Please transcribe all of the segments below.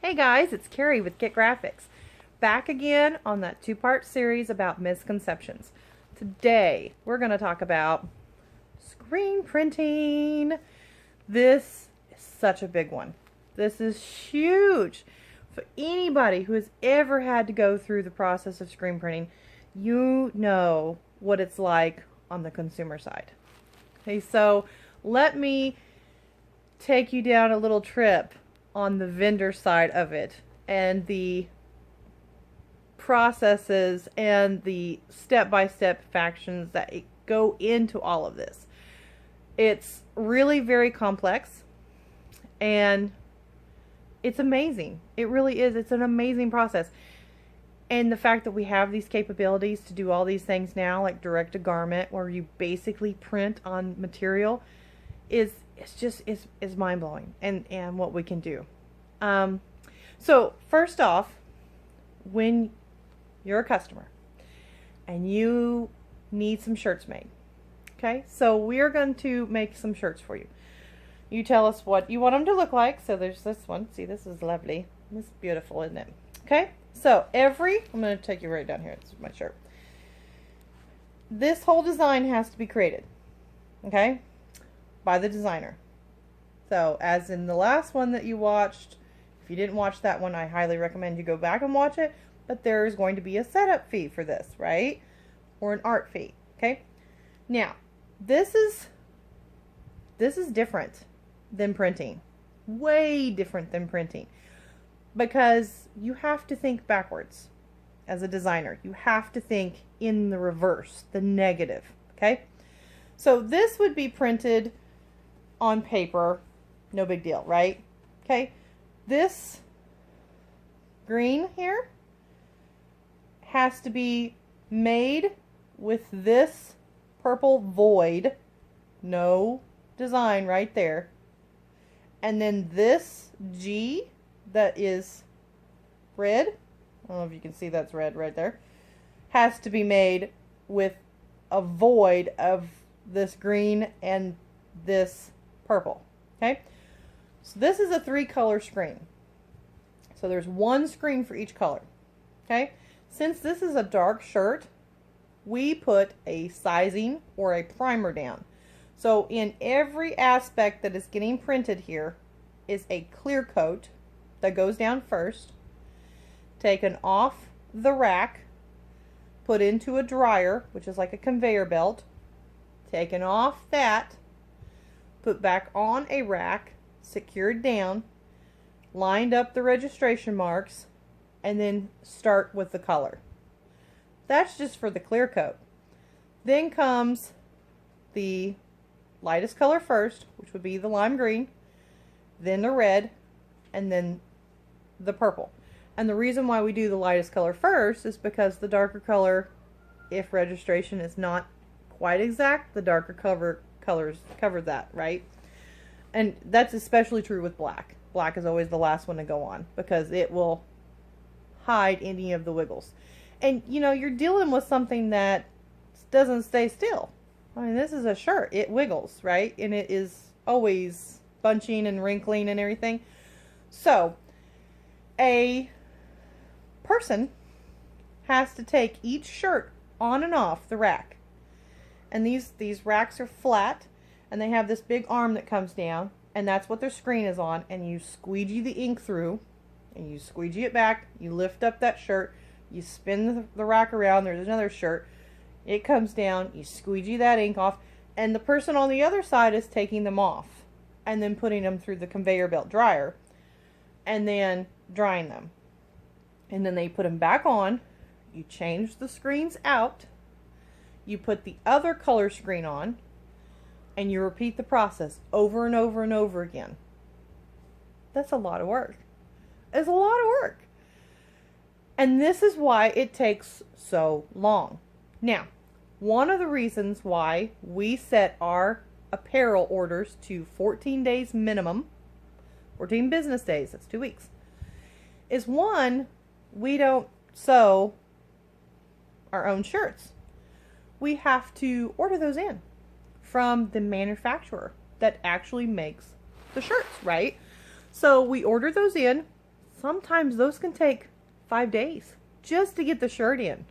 Hey guys, it's Carrie with Kit Graphics. Back again on that two-part series about misconceptions. Today, we're going to talk about screen printing. This is such a big one. This is huge. For anybody who has ever had to go through the process of screen printing, you know what it's like on the consumer side. Okay, so let me take you down a little trip on the vendor side of it and the processes and the step-by-step factions that go into all of this. It's really very complex and it's amazing. It really is. It's an amazing process. And the fact that we have these capabilities to do all these things now, like direct to garment, where you basically print on material, is mind-blowing, and what we can do. So first off, when you're a customer and you need some shirts made, okay, so we're going to make some shirts for you. You tell us what you want them to look like. So there's this one. See, this is lovely. This is beautiful, isn't it? Okay, so I'm going to take you right down here. It's my shirt. This whole design has to be created, okay, by the designer. So as in the last one that you watched, if you didn't watch that one, I highly recommend you go back and watch it. But there is going to be a setup fee for this, right? Or an art fee, okay? Now, this is different than printing. Way different than printing. Because you have to think backwards as a designer. You have to think in the reverse, the negative, okay? So this would be printed on paper, no big deal, right? Okay, this green here has to be made with this purple void, no design right there, and then this G that is red, I don't know if you can see that's red right there, has to be made with a void of this green and this purple. Okay, so this is a 3-color screen. So there's one screen for each color. Okay, since this is a dark shirt, we put a sizing or a primer down. So in every aspect that is getting printed here is a clear coat that goes down first, taken off the rack, put into a dryer, which is like a conveyor belt, taken off that, put back on a rack, secured down, lined up the registration marks, and then start with the color. That's just for the clear coat. Then comes the lightest color first, which would be the lime green, then the red, and then the purple. And the reason why we do the lightest color first is because the darker color, if registration is not quite exact, the darker colors cover that, right? And that's especially true with black. Black is always the last one to go on because it will hide any of the wiggles. And you know, you're dealing with something that doesn't stay still. I mean, this is a shirt. It wiggles, right? And it is always bunching and wrinkling and everything. So a person has to take each shirt on and off the rack. And these racks are flat, and they have this big arm that comes down, and that's what their screen is on. And you squeegee the ink through, and you squeegee it back, you lift up that shirt, you spin the rack around, there's another shirt, it comes down, you squeegee that ink off, and the person on the other side is taking them off and then putting them through the conveyor belt dryer and then drying them. And then they put them back on, you change the screens out, you put the other color screen on, and you repeat the process over and over and over again. That's a lot of work. It's a lot of work. And this is why it takes so long. Now, one of the reasons why we set our apparel orders to 14 days minimum, 14 business days, that's 2 weeks, is one, we don't sew our own shirts. We have to order those in from the manufacturer that actually makes the shirts, right? So we order those in Sometimes those can take 5 days just to get the shirt in.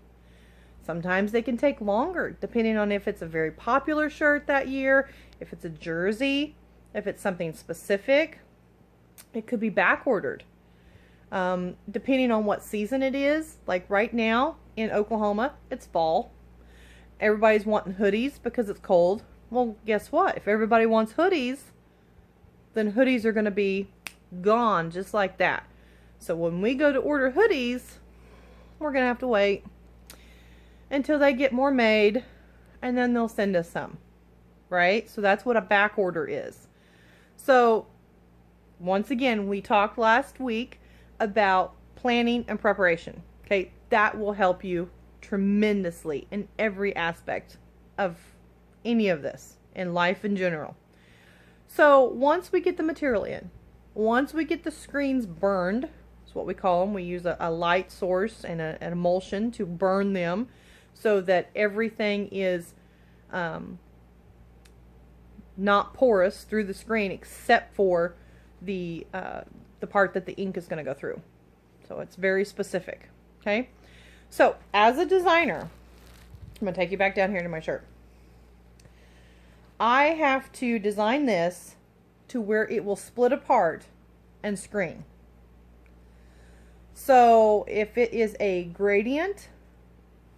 Sometimes they can take longer, depending on if it's a very popular shirt that year, if it's a jersey, if it's something specific. It could be back ordered. Depending on what season it is. Like right now in Oklahoma, it's fall. Everybody's wanting hoodies because it's cold. Well, guess what? If everybody wants hoodies, then hoodies are going to be gone just like that. So when we go to order hoodies, we're going to have to wait until they get more made, and then they'll send us some, right? So that's what a back order is. So once again, we talked last week about planning and preparation. Okay, that will help you tremendously in every aspect of any of this, in life in general. So once we get the material in, once we get the screens burned, that's what we call them. We use a light source and an emulsion to burn them so that everything is not porous through the screen except for the part that the ink is going to go through. So it's very specific. Okay. So as a designer, I'm going to take you back down here to my shirt. I have to design this to where it will split apart and screen. So if it is a gradient,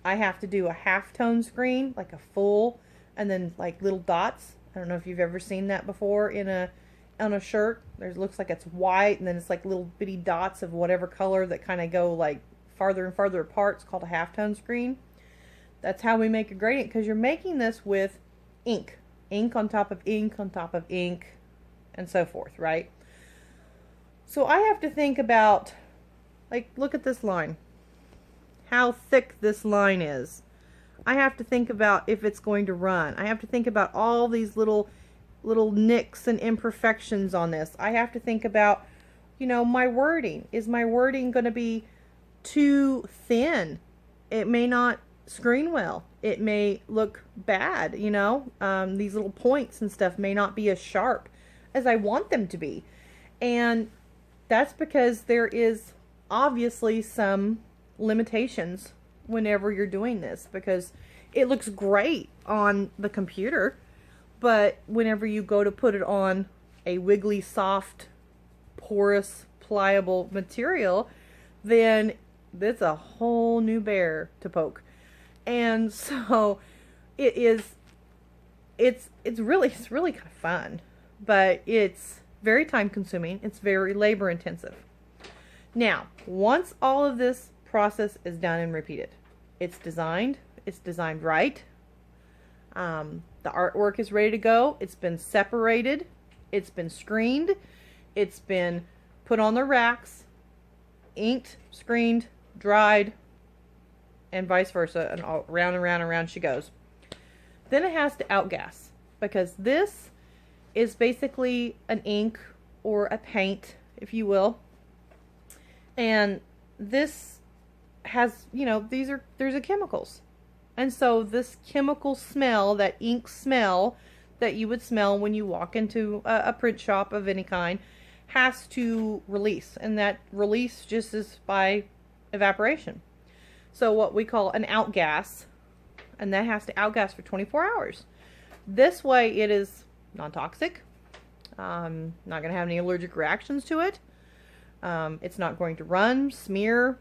I have to do a halftone screen, like a full, and then like little dots. I don't know if you've ever seen that before on a shirt. It looks like it's white, and then it's like little bitty dots of whatever color that kind of go like farther and farther apart. It's called a halftone screen. That's how we make a gradient, because you're making this with ink. Ink on top of ink on top of ink, and so forth, right? So I have to think about, like, look at this line. How thick this line is. I have to think about if it's going to run. I have to think about all these little nicks and imperfections on this. I have to think about, you know, my wording. Is my wording going to be too thin? It may not screen well. It may look bad, you know. These little points and stuff may not be as sharp as I want them to be. And that's because there is obviously some limitations whenever you're doing this, because it looks great on the computer, but whenever you go to put it on a wiggly, soft, porous, pliable material, then it's a whole new bear to poke. And so it's really kind of fun, but it's very time consuming. It's very labor intensive. Now, once all of this process is done and repeated, it's designed right. The artwork is ready to go. It's been separated. It's been screened. It's been put on the racks, inked, screened, dried, and vice versa, and all, round and round and round she goes. Then it has to outgas, because this is basically an ink or a paint, if you will. And this has, you know, there's a chemicals. And so this chemical smell, that ink smell that you would smell when you walk into a print shop of any kind, has to release. And that release just is by evaporation. So what we call an outgas, and that has to outgas for 24 hours. This way it is non-toxic. Not going to have any allergic reactions to it. It's not going to run, smear,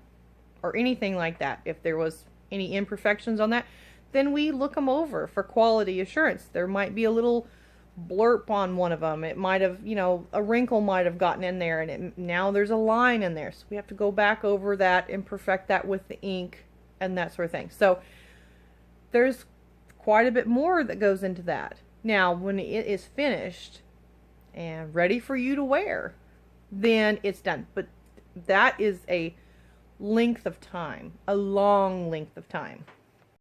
or anything like that. If there was any imperfections on that, then we look them over for quality assurance. There might be a little blurb on one of them. It might have, you know, a wrinkle might have gotten in there, and now there's a line in there. So we have to go back over that and perfect that with the ink and that sort of thing. So there's quite a bit more that goes into that. Now, when it is finished and ready for you to wear, then it's done. But that is a length of time, a long length of time.